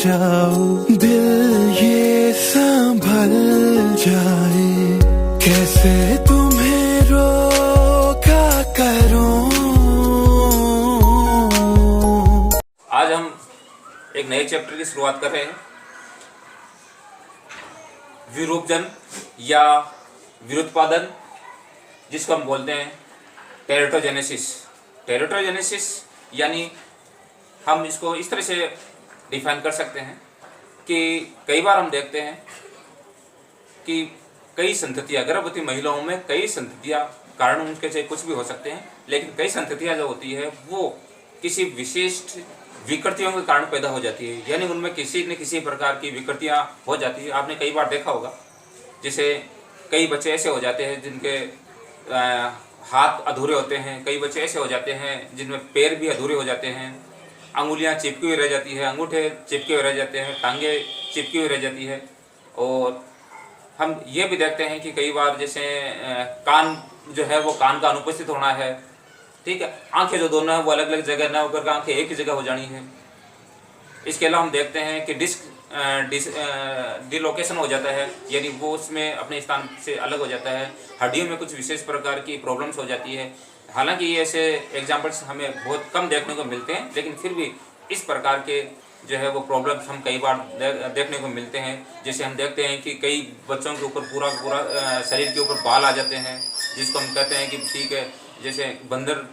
जाओ, दिल ये संभल जाए, कैसे तुम्हें रोका करूं। आज हम एक नए चैप्टर की शुरुआत कर रहे हैं। विरूपजन या विरुत्पादन, जिसको हम बोलते हैं टेरेटोजेनेसिस। टेरेटोजेनेसिस यानी हम इसको इस तरह से डिफाइन कर सकते हैं कि कई बार हम देखते हैं कि कई संततियाँ, गर्भवती महिलाओं में कई संततियाँ, कारण उनके से कुछ भी हो सकते हैं, लेकिन कई संततियाँ जो होती है वो किसी विशिष्ट विकृतियों के कारण पैदा हो जाती है, यानी उनमें किसी न किसी प्रकार की विकृतियाँ हो जाती है। आपने कई बार देखा होगा, जैसे कई बच्चे ऐसे हो जाते हैं जिनके हाथ अधूरे होते हैं, कई बच्चे ऐसे हो जाते हैं जिनमें पैर भी अधूरे हो जाते हैं, अंगुलियां चिपकी हुई रह जाती है, अंगूठे चिपके हुए रह जाते हैं, टांगे चिपकी हुई रह जाती है। और हम ये भी देखते हैं कि कई बार जैसे कान जो है वो कान का अनुपस्थित होना है, ठीक है। आंखें जो दोनों है वो अलग अलग जगह न होकर आंखें एक ही जगह हो जानी है। इसके अलावा हम देखते हैं कि डिलोकेशन हो जाता है, यानी वो उसमें अपने स्थान से अलग हो जाता है। हड्डियों में कुछ विशेष प्रकार की प्रॉब्लम्स हो जाती है। हालांकि ये ऐसे एग्जाम्पल्स हमें बहुत कम देखने को मिलते हैं, लेकिन फिर भी इस प्रकार के जो है वो प्रॉब्लम्स हम कई बार देखने को मिलते हैं। जैसे हम देखते हैं कि कई बच्चों के ऊपर पूरा शरीर के ऊपर बाल आ जाते हैं, जिसको हम कहते हैं कि ठीक है, जैसे बंदर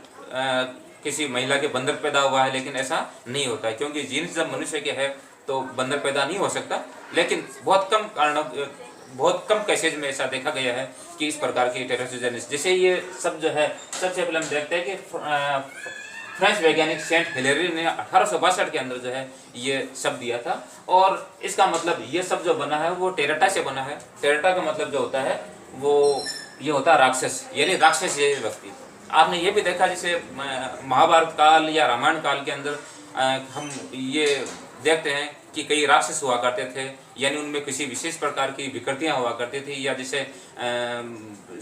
किसी महिला के बंदर पैदा हुआ है, लेकिन ऐसा नहीं होता है, क्योंकि जीन्स जब मनुष्य के है तो बंदर पैदा नहीं हो सकता। लेकिन बहुत कम केसेज में ऐसा देखा गया है कि इस प्रकार की टेरेटोजेनेसिस, जैसे ये सब जो है, सबसे पहले हम देखते हैं कि फ्रेंच वैज्ञानिक सेंट हिलेरी ने 1862 के अंदर जो है ये शब्द दिया था। और इसका मतलब ये सब जो बना है वो टेरेटा से बना है। टेरेटा का मतलब जो होता है वो ये होता है राक्षस, यानी राक्षस ये व्यक्ति। आपने ये भी देखा, जैसे महाभारत काल या रामायण काल के अंदर हम ये देखते हैं कि कई राक्षस हुआ करते थे, यानी उनमें किसी विशेष प्रकार की विकृतियां हुआ करती थी, या जैसे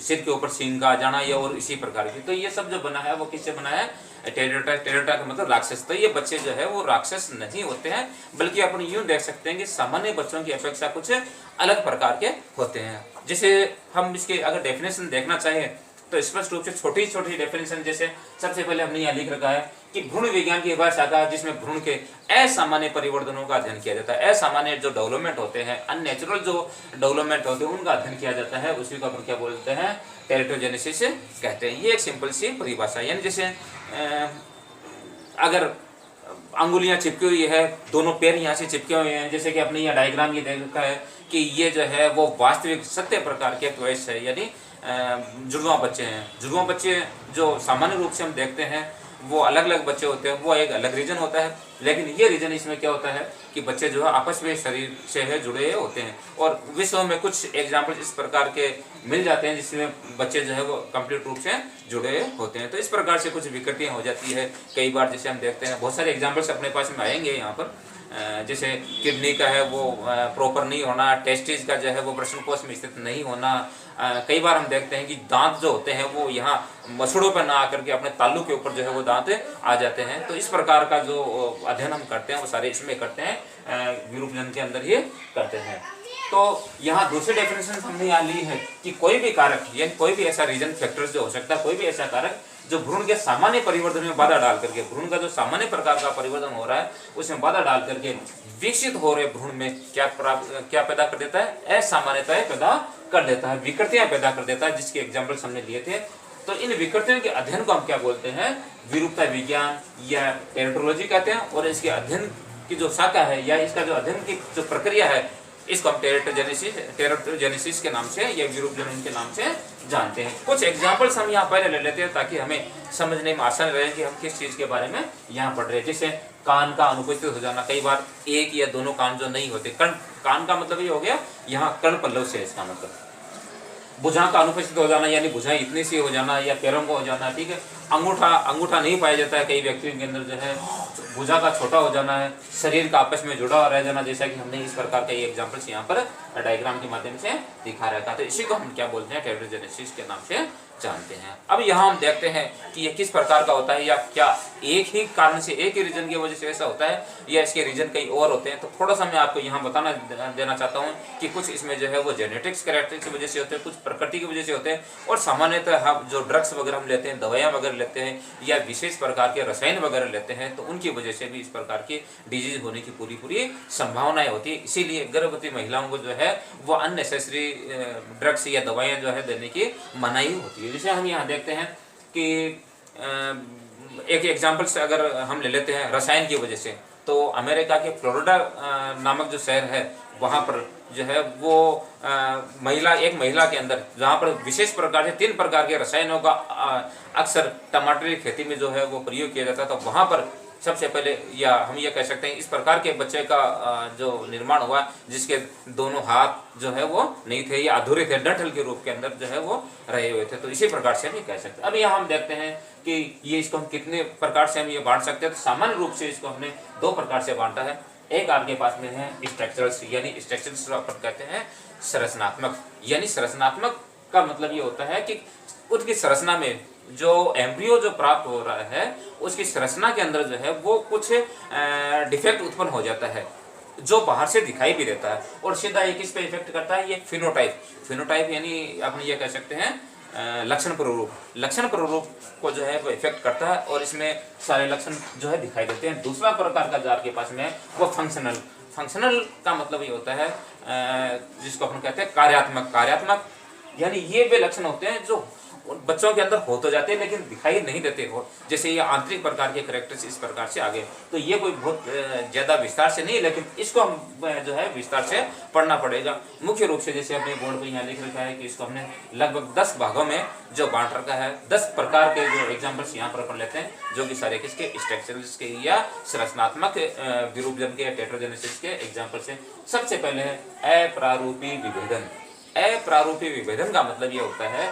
सिर के ऊपर सींग का आ जाना या और इसी प्रकार की। तो ये सब जो बना है वो किससे बना है? टेरेटा। टेरेटा का मतलब राक्षस। तो ये बच्चे जो है वो राक्षस नहीं होते हैं, बल्कि अपन यूं देख सकते हैं कि सामान्य बच्चों की अपेक्षा कुछ अलग प्रकार के होते हैं। जैसे हम इसके अगर डेफिनेशन देखना चाहें तो स्पष्ट रूप से छोटी छोटी डेफिनेशन, जैसे सबसे पहले हमने यहाँ लिख रखा है कि भ्रूण विज्ञान की वह शाखा जिसमें भ्रूण के असामान्य परिवर्तनों का अध्ययन किया जाता है। असामान्य जो डेवलपमेंट होते हैं, अननेचुरल जो डेवलपमेंट होते हैं, उनका अध्ययन किया जाता है, उसी को अपन क्या बोलते हैं? टेरेटोजेनेसिस कहते हैं। ये एक सिंपल सी परिभाषा। यानी जैसे अगर अंगुलियां चिपकी हुई है, दोनों पैर यहाँ से चिपके हुए हैं, जैसे कि अपने यहाँ डायग्राम ये देखा है कि ये जो है वो वास्तविक सत्य प्रकार के ट्वाइस है, यानी जुड़वा बच्चे हैं। जुड़वा बच्चे जो सामान्य रूप से हम देखते हैं वो अलग अलग बच्चे होते हैं, वो एक अलग रीजन होता है, लेकिन ये रीजन इसमें क्या होता है कि बच्चे जो है आपस में शरीर से है जुड़े होते हैं। और विश्व में कुछ एग्जाम्पल इस प्रकार के मिल जाते हैं जिसमें बच्चे जो है वो कंप्लीट रूप से जुड़े होते हैं। तो इस प्रकार से कुछ विकृतियाँ हो जाती है कई बार। जैसे हम देखते हैं बहुत सारे एग्जाम्पल्स अपने पास में आएंगे यहाँ पर, जैसे किडनी का है वो प्रॉपर नहीं होना, टेस्टिस का जो है वो वृषणकोश में स्थित नहीं होना। कई बार हम देखते हैं कि दांत जो होते हैं वो यहाँ मसूड़ों पर ना आकर के अपने तालू के ऊपर जो है वो दांत आ जाते हैं। तो इस प्रकार का जो अध्ययन हम करते हैं वो सारे इसमें करते हैं, विरूपजन के अंदर ही करते हैं। तो यहाँ दूसरी डेफिनेशन हमने यहाँ ली है कि कोई भी कारक, यानी कोई भी ऐसा रीजन फैक्टर्स जो हो सकता है, कोई भी ऐसा कारक जो भ्रूण के सामान्य परिवर्तन में बाधा डाल करके, भ्रूण का जो सामान्य प्रकार का परिवर्तन हो रहा है उसमें बाधा डाल करके विकसित हो रहे भ्रूण में क्या पैदा कर देता है? असामान्यताएं पैदा कर देता है, विकृतियां पैदा कर देता है, जिसके एग्जाम्पल्स हमने लिए थे। तो इन विकृतियों के अध्ययन को हम क्या बोलते हैं? विरूपता विज्ञान या टेरेटोलॉजी कहते हैं। और इसके अध्ययन की जो शाखा है या इसका जो अध्ययन की जो प्रक्रिया है, इसको हम टेरेटोजेनेसिस के नाम से या विरूपजन के नाम से जानते हैं। कुछ एग्जाम्पल्स हम यहाँ पहले ले लेते हैं ताकि हमें समझने में आसान रहे कि हम किस चीज के बारे में यहाँ पढ़ रहे हैं। जैसे कान का अनुपस्थित हो जाना, कई बार एक या दोनों कान जो नहीं होते। कान का मतलब ये हो गया यहाँ कर्ण पल्लव से, इसका मतलब भुजा का अनुपस्थित हो जाना, यानी भुजाएं इतनी सी हो जाना या पैरों को हो जाना, ठीक है। अंगूठा नहीं पाया जाता है कई व्यक्तियों के अंदर, जो है भुजा का छोटा हो जाना है, शरीर का आपस में जुड़ा रह जाना, जैसा कि हमने इस प्रकार के एग्जाम्पल्स यहाँ पर डायग्राम के माध्यम से दिखा रखा। तो इसी को हम क्या बोलते हैं? टेरेटोजेनेसिस के नाम से जानते हैं। अब यहाँ हम देखते हैं कि ये किस प्रकार का होता है, या क्या एक ही कारण से, एक ही रीजन की वजह से ऐसा होता है, या इसके रीजन कई और होते हैं। तो थोड़ा सा मैं आपको यहाँ बताना देना चाहता हूँ कि कुछ इसमें जो है वो जेनेटिक्स कैरेक्टरिस्टिक्स की वजह से होते हैं, कुछ प्रकृति की वजह से होते हैं, और सामान्यतः हम जो ड्रग्स वगैरह हम लेते हैं, दवाइयाँ वगैरह लेते हैं, या विशेष प्रकार के रसायन वगैरह लेते हैं, तो उनकी वजह से भी इस प्रकार की डिजीज होने की पूरी संभावनाएं होती है। इसीलिए गर्भवती महिलाओं को जो है वो अननेसेसरी ड्रग्स या दवाइयाँ जो है देने की मनाही होती है। जैसे हम यहाँ देखते हैं कि एक एग्जाम्पल से अगर हम ले लेते हैं रसायन की वजह से, तो अमेरिका के फ्लोरिडा नामक जो शहर है, वहाँ पर जो है वो एक महिला के अंदर जहाँ पर विशेष प्रकार से 3 प्रकार के रसायनों का अक्सर टमाटर की खेती में जो है वो प्रयोग किया जाता था, तो वहाँ पर सबसे पहले, या हम ये कह सकते हैं इस प्रकार के बच्चे का जो निर्माण हुआ जिसके दोनों हाथ जो है वो नहीं थे या अधूरे थे, डंठल के रूप के अंदर जो है वो रहे हुए थे। तो इसी प्रकार से हम ये कह सकते हैं। अब यहाँ हम देखते हैं कि ये इसको हम कितने प्रकार से हम ये बांट सकते हैं। तो सामान्य रूप से इसको हमने 2 प्रकार से बांटा है। एक आपके पास में है स्ट्रक्चरल्स, यानी स्ट्रक्चरल्स अपन कहते हैं संरचनात्मक, यानी संरचनात्मक का मतलब ये होता है कि उसकी संरचना में जो एम्ब्रियो जो प्राप्त हो रहा है उसकी संरचना के अंदर जो है वो कुछ डिफेक्ट उत्पन्न हो जाता है जो बाहर से दिखाई भी देता है, और सीधा ये किस पे इफेक्ट करता है, ये फिनोटाइप यानी आप ये कह सकते हैं लक्षण प्ररूप को जो है वो इफेक्ट करता है, और इसमें सारे लक्षण जो है दिखाई देते हैं। दूसरा प्रकार का जो आपके पास में वो फंक्शनल का मतलब ये होता है जिसको अपन कहते हैं कार्यात्मक, यानी ये वे लक्षण होते हैं जो बच्चों के अंदर हो तो जाते हैं लेकिन दिखाई नहीं देते हो, जैसे ये आंतरिक प्रकार के कैरेक्टर्स इस प्रकार से आगे। तो ये कोई बहुत ज़्यादा विस्तार से नहीं है, लेकिन इसको हम जो है विस्तार से पढ़ना पड़ेगा। मुख्य रूप से जैसे अपने बोर्ड पर यहाँ लिख रखा है कि इसको हमने लगभग 10 भागों में जो बांट रखा है। 10 प्रकार के जो एग्जाम्पल्स यहाँ पर पढ़ लेते हैं, जो कि सारे किसके, स्ट्रक्चरल्स के या संरचनात्मक विरूपजन के, टेट्रोजेनेसिस के एग्जाम्पल्स हैं। सबसे पहले है अप्रारूपी विभेदन। अप्रारूपी विभेदन का मतलब ये होता है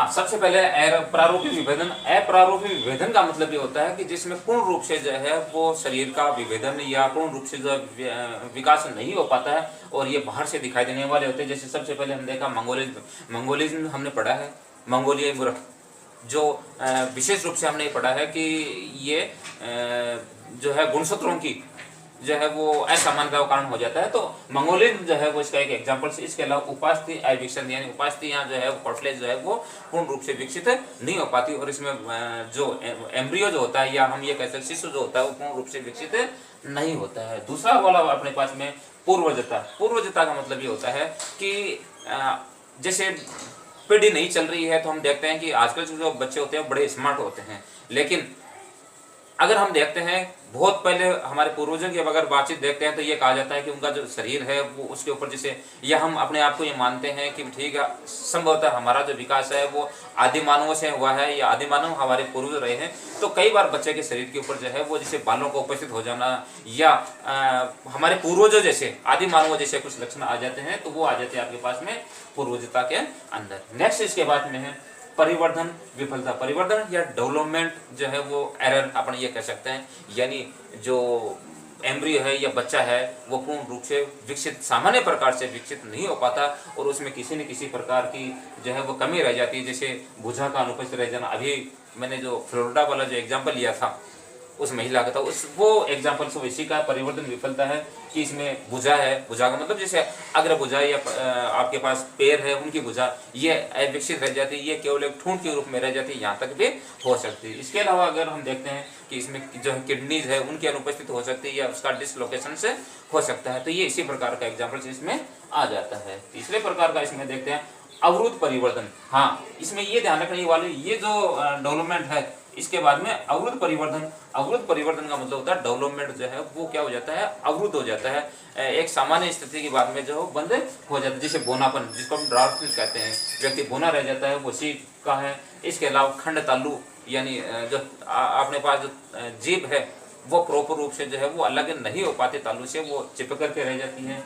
सबसे पहले अप्रारूपी विभेदन का मतलब ये होता है कि जिसमें पूर्ण रूप से जो है वो शरीर का विभेदन या पूर्ण रूप से जो विकास नहीं हो पाता है, और ये बाहर से दिखाई देने वाले होते हैं। जैसे सबसे पहले हम देखा मंगोलिज्म हमने पढ़ा है, मंगोलियाई मूर्ख, जो विशेष रूप से हमने पढ़ा है कि ये जो है गुणसूत्रों की जो है वो असमानता का कारण हो जाता है। तो मंगोलिज्म जो है वो इसका एक एग्जांपल से। इसके अलावा उपास्थि अविकसन, यानी उपास्थि यहाँ जो है वो कार्टिलेज जो है वो पूर्ण रूप से विकसित नहीं हो पाती, और इसमें जो एम्ब्रियो जो होता है या हम ये कह सकते शिशु जो होता है वो पूर्ण रूप से विकसित नहीं होता है। दूसरा वाला अपने पास में पूर्वजता का मतलब ये होता है कि जैसे पीढ़ी नहीं चल रही है, तो हम देखते हैं कि आजकल जो बच्चे होते हैं बड़े स्मार्ट होते हैं, लेकिन अगर हम देखते हैं बहुत पहले हमारे पूर्वजों की अगर बातचीत देखते हैं तो ये कहा जाता है कि उनका जो शरीर है वो उसके ऊपर जैसे, या हम अपने आप को ये मानते हैं कि ठीक है संभवतः हमारा जो विकास है वो आदि मानवों से हुआ है या आदि मानव हमारे पूर्वज रहे हैं। तो कई बार बच्चे के शरीर के ऊपर जो है वो जैसे बालों का उपस्थित हो जाना, या हमारे पूर्वजों जैसे आदि मानवों जैसे कुछ लक्षण आ जाते हैं, तो वो आ जाते हैं आपके पास में पूर्वजता के अंदर। नेक्स्ट इसके बाद में है परिवर्धन विफलता। परिवर्धन या डेवलपमेंट जो है वो एरर अपन ये कह सकते हैं, यानी जो एम्ब्रियो है या बच्चा है वो पूर्ण रूप से विकसित, सामान्य प्रकार से विकसित नहीं हो पाता, और उसमें किसी न किसी प्रकार की जो है वो कमी रह जाती है, जैसे भुजा का अनुपस्थित रह जाना। अभी मैंने जो फ्लोरिडा वाला जो एग्जाम्पल लिया था उस महिला का था, वो एग्जाम्पल से इसी का परिवर्तन विफलता है कि इसमें भुजा है, भुजा का मतलब जैसे अग्र भुजा या आपके पास पैर है उनकी भुजा ये अविकसित रह जाती है, ये केवल एक ठूंठ के रूप में रह जाती है, यहाँ तक भी हो सकती है। इसके अलावा अगर हम देखते हैं कि इसमें जो है किडनीज है उनकी अनुपस्थित हो सकती है, या उसका डिसलोकेशन से हो सकता है, तो ये इसी प्रकार का एग्जाम्पल इसमें आ जाता है। तीसरे प्रकार का इसमें देखते हैं अवरुद्ध परिवर्तन। हाँ, इसमें ये ध्यान रखने वाले ये जो डेवलपमेंट है इसके बाद में अवरुद्ध परिवर्तन का मतलब होता है डेवलपमेंट जो है वो क्या हो जाता है, अवरुद्ध हो जाता है, एक सामान्य स्थिति के बाद में जो बंद हो जाता है। जैसे बोनापन, जिसको हम ड्राफ्टनेस कहते हैं, व्यक्ति बोना रह जाता है, वो सीख का है। इसके अलावा खंड तालु, यानी जो अपने पास जो जीभ है वो प्रॉपर रूप से जो है वो अलग नहीं हो पाते तालु से, वो चिपक करके रह जाती है।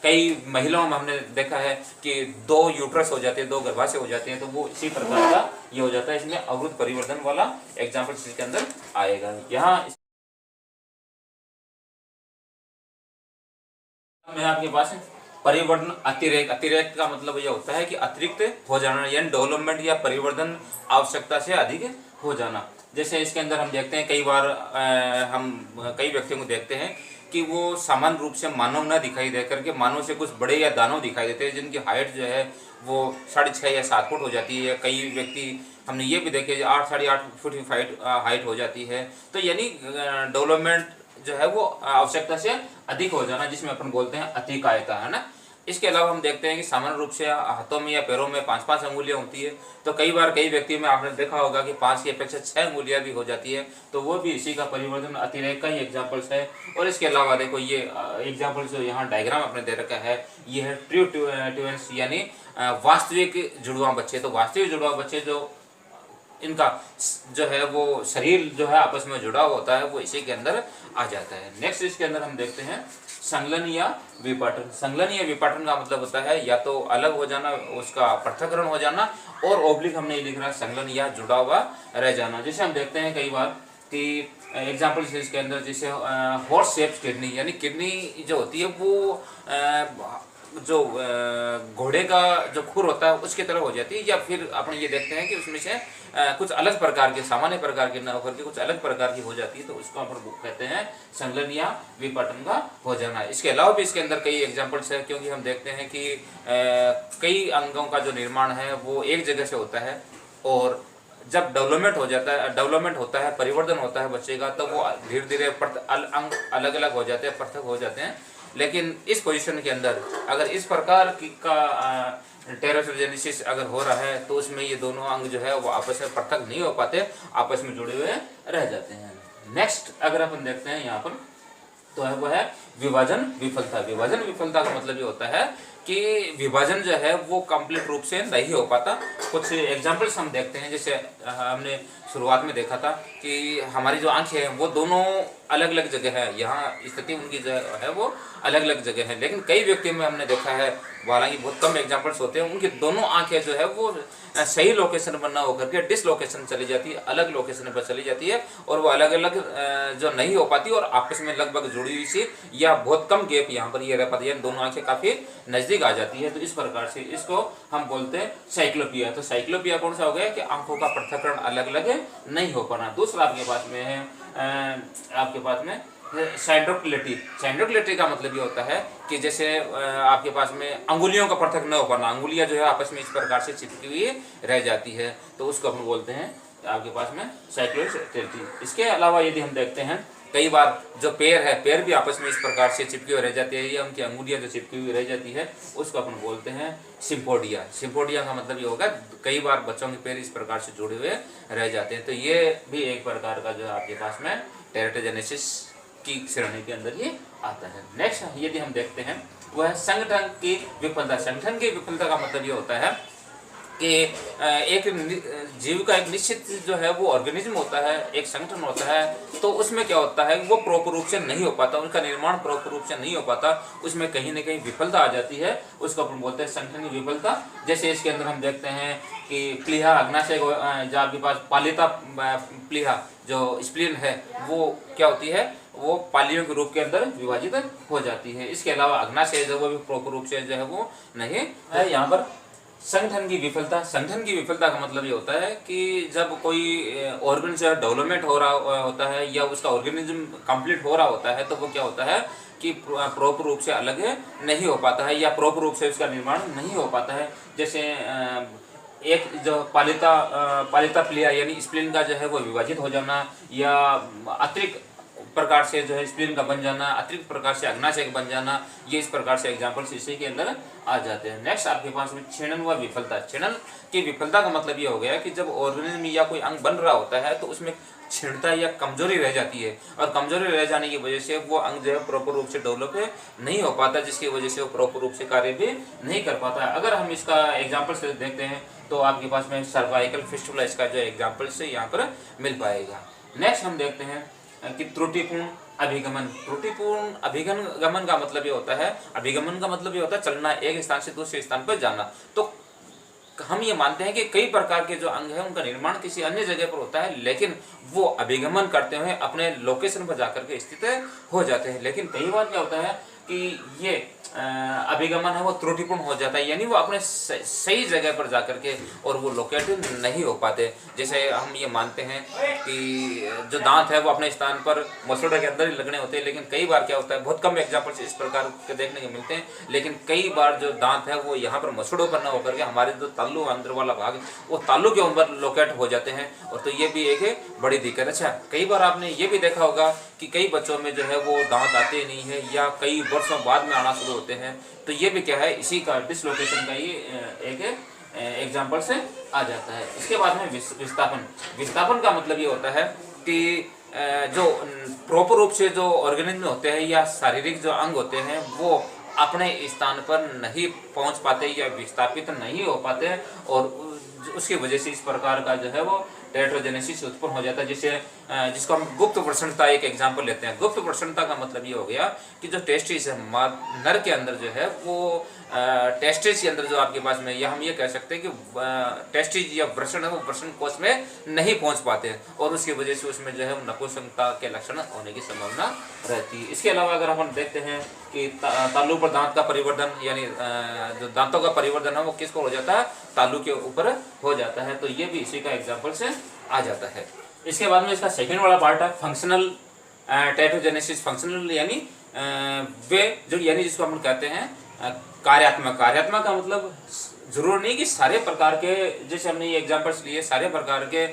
कई महिलाओं में हमने देखा है कि 2 यूट्रस हो जाते हैं, 2 गर्भाशय हो जाते हैं, तो वो इसी प्रकार का ये हो जाता है। इसमें अवरुद्ध परिवर्तन वाला एग्जाम्पल इसके अंदर आएगा। यहाँ में आपके पास है परिवर्तन अतिरेक। अतिरेक का मतलब यह होता है कि अतिरिक्त हो जाना, यानी डेवलपमेंट या परिवर्तन आवश्यकता से अधिक हो जाना। जैसे इसके अंदर हम देखते हैं कई बार हम कई व्यक्तियों को देखते हैं कि वो सामान्य रूप से मानव न दिखाई दे करके मानव से कुछ बड़े या दानव दिखाई देते हैं, जिनकी हाइट जो है वो 6.5 या 7 फुट हो जाती है। कई व्यक्ति हमने ये भी देखे 8 साढ़े 8 फुट की हाइट हो जाती है। तो यानी डेवलपमेंट जो है वो आवश्यकता से अधिक हो जाना, जिसमें अपन बोलते हैं अतिकायता, है ना। इसके अलावा हम देखते हैं कि सामान्य रूप से हाथों में या पैरों में 5-5 अंगुलियां होती है। तो कई बार कई व्यक्तियों में आपने देखा होगा कि 5 की अपेक्षा 6 अंगुलियां भी हो जाती है। तो वो भी इसी का परिवर्तन अतिरेक का ही एग्जाम्पल्स है। और इसके अलावा देखो ये एग्जाम्पल्स जो यहाँ डायग्राम आपने दे रखा है, ये है ट्रू ट्विंस यानी वास्तविक जुड़वा बच्चे। तो वास्तविक जुड़वा बच्चे जो इनका जो है वो शरीर जो है आपस में जुड़ा होता है, वो इसी के अंदर आ जाता है। नेक्स्ट इसके अंदर हम देखते हैं संलग्न या विपाटन। संलग्न या विपाटन का मतलब होता है या तो अलग हो जाना, उसका पृथक्करण हो जाना, और ओब्लिक हमने ये लिख रहा है संलग्न या जुड़ा हुआ रह जाना। जैसे हम देखते हैं कई बार कि एग्जाम्पल्स इसके अंदर, जैसे हॉर्स शेप्ड किडनी, यानी किडनी जो होती है वो जो घोड़े का जो खुर होता है उसकी तरह हो जाती है, या फिर अपन ये देखते हैं कि उसमें से कुछ अलग प्रकार के, सामान्य प्रकार की न होकर के कुछ अलग प्रकार की हो जाती है। तो उसको अपन कहते हैं संलग्न या विपाटन का हो जाना। इसके अलावा भी इसके अंदर कई एग्जाम्पल्स है, क्योंकि हम देखते हैं कि कई अंगों का जो निर्माण है वो एक जगह से होता है, और जब डेवलपमेंट होता है, परिवर्तन होता है बच्चे का, तो वो धीरे धीरे अंग अलग अलग हो जाते हैं, पृथक हो जाते हैं। लेकिन इस पोजीशन के अंदर अगर इस प्रकार की का टेरोजेनेसिस अगर हो रहा है, तो उसमें ये दोनों अंग जो है वो आपस में पृथक नहीं हो पाते, आपस में जुड़े हुए रह जाते हैं। नेक्स्ट अगर अपन देखते हैं यहाँ पर, तो है वो है विभाजन विफलता। विभाजन विफलता का मतलब ये होता है कि विभाजन जो है वो कंप्लीट रूप से नहीं हो पाता। कुछ एग्जांपल्स हम देखते हैं, जैसे हमने शुरुआत में देखा था कि हमारी जो आंखें हैं वो दोनों अलग अलग जगह है, यहाँ स्थिति उनकी जो है वो अलग अलग जगह है। लेकिन कई व्यक्तियों में हमने देखा है, हालांकि बहुत कम एग्जांपल्स होते हैं, उनकी दोनों आंखें जो है वो सही लोकेशन पर ना होकर के डिसलोकेशन चली जाती है, अलग लोकेशन पर चली जाती है, और वो अलग अलग जो नहीं हो पाती और आपस में लगभग जुड़ी हुई सी, या बहुत कम गैप यहाँ पर ये रह पाती है, दोनों आंखें काफ़ी नज़दीक आ जाती है। तो इस प्रकार से इसको हम बोलते हैं साइक्लोपिया। तो साइक्लोपिया कौन सा हो गया कि आंखों का पृथक्करण अलग अलग नहीं हो पाना। दूसरा आपके पास में है आपके पास में सैंड्रोक्लेटी। सैंड्रोक्लेटी का मतलब ये होता है कि जैसे आपके पास में अंगुलियों का पृथक न हो पाना, अंगुलियां जो है आपस में इस प्रकार से चिपकी हुई रह जाती है, तो उसको अपन बोलते हैं आपके पास में साइक्लोक्लेटी। इसके अलावा यदि हम देखते हैं कई बार जो पैर है, पैर भी आपस में इस प्रकार से चिपकी हुई रह जाती है, या उनकी अंगुलियां जो चिपकी हुई रह जाती है, उसको अपन बोलते हैं सिम्पोडिया। सिम्पोडिया का मतलब ये होगा कई बार बच्चों के पैर इस प्रकार से जुड़े हुए रह जाते हैं। तो ये भी एक प्रकार का जो आपके पास में टेरेटोजेनेसिस की श्रेणी के अंदर ये आता है। नेक्स्ट यदि हम देखते हैं वह संगठन की विफलता। संगठन की विफलता का मतलब ये होता है कि एक जीव का एक निश्चित जो है वो ऑर्गेनिज्म होता है, एक संगठन होता है, तो उसमें क्या होता है वो प्रॉपर रूप से नहीं हो पाता, उसका निर्माण प्रॉपर रूप से नहीं हो पाता, उसमें कहीं ना कहीं विफलता आ जाती है, उसको अपन बोलते हैं संगठन की विफलता। जैसे इसके अंदर हम देखते हैं कि प्लीहा अग्नाशय जो आपके पास पालिता प्लीहा जो स्प्लीन है वो क्या होती है, वो पालियों के रूप के अंदर विभाजित हो जाती है। इसके अलावा अग्नाशय जो वो भी प्रॉपर रूप से जो है वो नहीं है। यहाँ पर संगठन की विफलता। संगठन की विफलता का मतलब ये होता है कि जब कोई ऑर्गन से डेवलपमेंट हो रहा होता है या उसका ऑर्गेनिज्म कंप्लीट हो रहा होता है, तो वो क्या होता है कि प्रॉपर रूप से अलग नहीं हो पाता है या प्रॉपर रूप से उसका निर्माण नहीं हो पाता है। जैसे एक जो पालिता प्लिया यानी स्प्लीन का जो है वो विभाजित हो जाना, या अतिरिक्त प्रकार से जो है स्प्लीन का बन जाना, अतिरिक्त प्रकार से अग्नाशय का बन जाना, ये इस प्रकार से एग्जांपल्स इसी के अंदर आ जाते हैं। नेक्स्ट आपके पास में छेदन व विफलता। छेदन की विफलता का मतलब ये हो गया कि जब ऑर्गेनिज्म या कोई अंग बन रहा होता है तो उसमें क्षीणता या कमजोरी रह जाती है, और कमजोरी रह जाने की वजह से वो अंग जो है प्रॉपर रूप से डेवलप नहीं हो पाता, जिसकी वजह से वो प्रॉपर रूप से कार्य भी नहीं कर पाता। अगर हम इसका एग्जाम्पल से देखते हैं तो आपके पास में सर्वाइकल फिस्टुला इसका जो एग्जाम्पल से यहाँ पर मिल पाएगा। नेक्स्ट हम देखते हैं कि त्रुटिपूर्ण अभिगमन। त्रुटिपूर्ण अभिगमन का मतलब ये होता है, अभिगमन का मतलब ये होता है चलना, एक स्थान से दूसरे स्थान पर जाना। तो हम ये मानते हैं कि कई प्रकार के जो अंग है उनका निर्माण किसी अन्य जगह पर होता है, लेकिन वो अभिगमन करते हुए अपने लोकेशन पर जाकर के स्थित हो जाते हैं। लेकिन कई बार क्या होता है कि ये अभिगमन है वो त्रुटिपूर्ण हो जाता है, यानी वो अपने सही जगह पर जाकर के और वो लोकेट नहीं हो पाते। जैसे हम ये मानते हैं कि जो दांत है वो अपने स्थान पर मसूड़े के अंदर ही लगने होते हैं, लेकिन कई बार क्या होता है, बहुत कम एग्जाम्पल्स इस प्रकार के देखने को मिलते हैं, लेकिन कई बार जो दांत है वो यहाँ पर मसूड़ों पर न होकर के हमारे जो तालू अंदर वाला भाग वो तालू के ऊपर लोकेट हो जाते हैं, और तो ये भी एक बड़ी दिक्कत। अच्छा, कई बार आपने ये भी देखा होगा कि कई बच्चों में जो है वो दांत आते नहीं है या कई वर्षों बाद में आना शुरू होते हैं, तो ये भी क्या है, इसी का डिसलोकेशन का ही एक एग्जाम्पल से आ जाता है। इसके बाद में विस्थापन। विस्थापन का मतलब ये होता है कि जो प्रॉपर रूप से जो ऑर्गेनिज्म होते हैं या शारीरिक जो अंग होते हैं वो अपने स्थान पर नहीं पहुंच पाते या विस्थापित नहीं हो पाते, और उसकी वजह से इस प्रकार का जो है वो टेट्रोजेनेसिस उत्पन्न हो जाता है, जिसको हम गुप्त प्रसन्नता एक एग्जाम्पल लेते हैं। गुप्त प्रसन्नता का मतलब ये हो गया कि जो टेस्टिस है नर के अंदर जो है वो टेस्टिस के अंदर जो आपके पास में, या हम ये कह सकते हैं कि टेस्टिस या वृषण है वो वृषण कोश में नहीं पहुंच पाते हैं, और उसकी वजह से उसमें जो है नपुंसकता के लक्षण होने की संभावना रहती है। इसके अलावा अगर हम देखते हैं कि तालु पर दांत का परिवर्तन, यानी जो दांतों का परिवर्तन है वो किसको हो जाता है, तालु के ऊपर हो जाता है, तो ये भी इसी का एग्जाम्पल से आ जाता है। इसके बाद में इसका सेकेंड वाला पार्ट है फंक्शनल टेट्रोजेनेसिस। फंक्शनल यानी वे जो, यानी जिसको हम कहते हैं कार्यात्मक। कार्यात्मक का मतलब जरूर नहीं कि सारे प्रकार के, जैसे हमने ये एग्जांपल्स लिए, सारे प्रकार के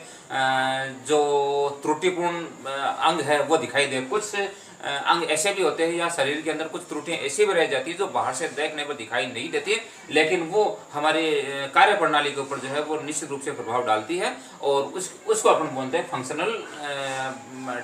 जो त्रुटिपूर्ण अंग है वो दिखाई दे। कुछ अंग ऐसे भी होते हैं या शरीर के अंदर कुछ त्रुटियां ऐसी भी रह जाती है जो बाहर से देखने पर दिखाई नहीं देती, लेकिन वो हमारे कार्य प्रणाली के ऊपर जो है वो निश्चित रूप से प्रभाव डालती है, और उसको अपन बोलते हैं फंक्शनल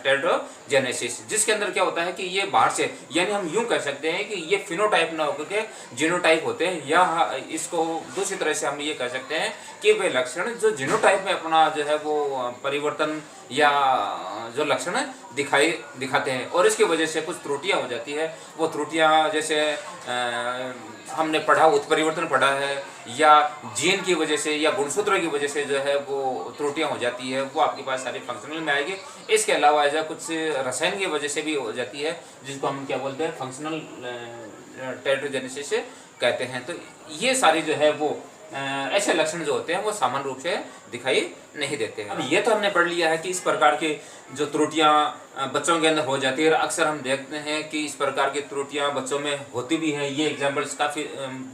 टेट्रोजेनेसिस, जिसके अंदर क्या होता है कि ये बाहर से, यानी हम यूं कह सकते हैं कि ये फिनोटाइप ना होकर के जीनोटाइप होते हैं, या इसको दूसरी तरह से हम ये कह सकते हैं कि वे लक्षण जो जीनोटाइप में अपना जो है वो परिवर्तन या जो लक्षण दिखाते हैं, और इसकी वजह से कुछ त्रुटियां हो जाती है। वो त्रुटियां जैसे हमने पढ़ा उत्परिवर्तन पढ़ा है, या जीन की वजह से या गुणसूत्र की वजह से जो है वो त्रुटियां हो जाती है, वो आपके पास सारी फंक्शनल में आएगी। इसके अलावा ऐसा कुछ रसायन की वजह से भी हो जाती है, जिसको हम क्या बोलते हैं, फंक्शनल टेट्रोजेनेसिस कहते हैं। तो ये सारी जो है वो ऐसे लक्षण जो होते हैं वो सामान्य रूप से दिखाई नहीं देते हैं। अब ये तो हमने पढ़ लिया है कि इस प्रकार की जो त्रुटियां बच्चों के अंदर हो जाती है, अक्सर हम देखते हैं कि इस प्रकार की त्रुटियां बच्चों में होती भी हैं। ये एग्जाम्पल्स काफ़ी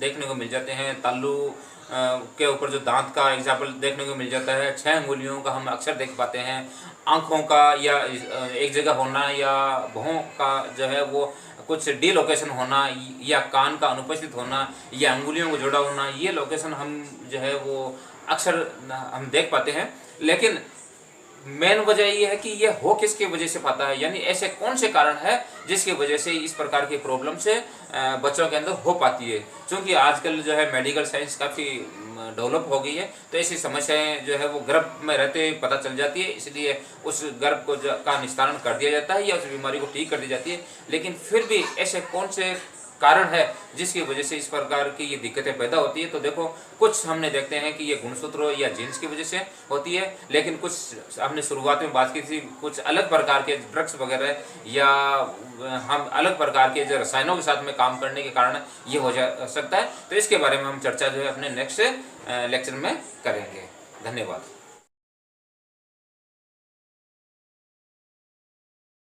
देखने को मिल जाते हैं। तालू के ऊपर जो दांत का एग्जाम्पल देखने को मिल जाता है, 6 अंगुलियों का हम अक्सर देख पाते हैं। आँखों का या एक जगह होना, या भौं का जो है वो कुछ डी लोकेशन होना, या कान का अनुपस्थित होना, या अंगुलियों को जुड़ा होना, ये लोकेशन हम जो है वो अक्सर हम देख पाते हैं। लेकिन मेन वजह ये है कि ये हो किसकी वजह से पाता है, यानी ऐसे कौन से कारण है जिसकी वजह से इस प्रकार की प्रॉब्लम से बच्चों के अंदर हो पाती है। क्योंकि आजकल जो है मेडिकल साइंस काफ़ी डेवलप हो गई है, तो ऐसी समस्याएं जो है वो गर्भ में रहते पता चल जाती है, इसलिए उस गर्भ को का निस्तारण कर दिया जाता है या उस बीमारी को ठीक कर दी जाती है। लेकिन फिर भी ऐसे कौन से कारण है जिसकी वजह से इस प्रकार की ये दिक्कतें पैदा होती है, तो देखो कुछ हमने देखते हैं कि ये गुणसूत्र या जीन्स की वजह से होती है, लेकिन कुछ हमने शुरुआत में बात की थी कुछ अलग प्रकार के ड्रग्स वगैरह या हम अलग प्रकार के जो रसायनों के साथ में काम करने के कारण ये हो जा सकता है। तो इसके बारे में हम चर्चा जो है अपने नेक्स्ट लेक्चर में करेंगे। धन्यवाद।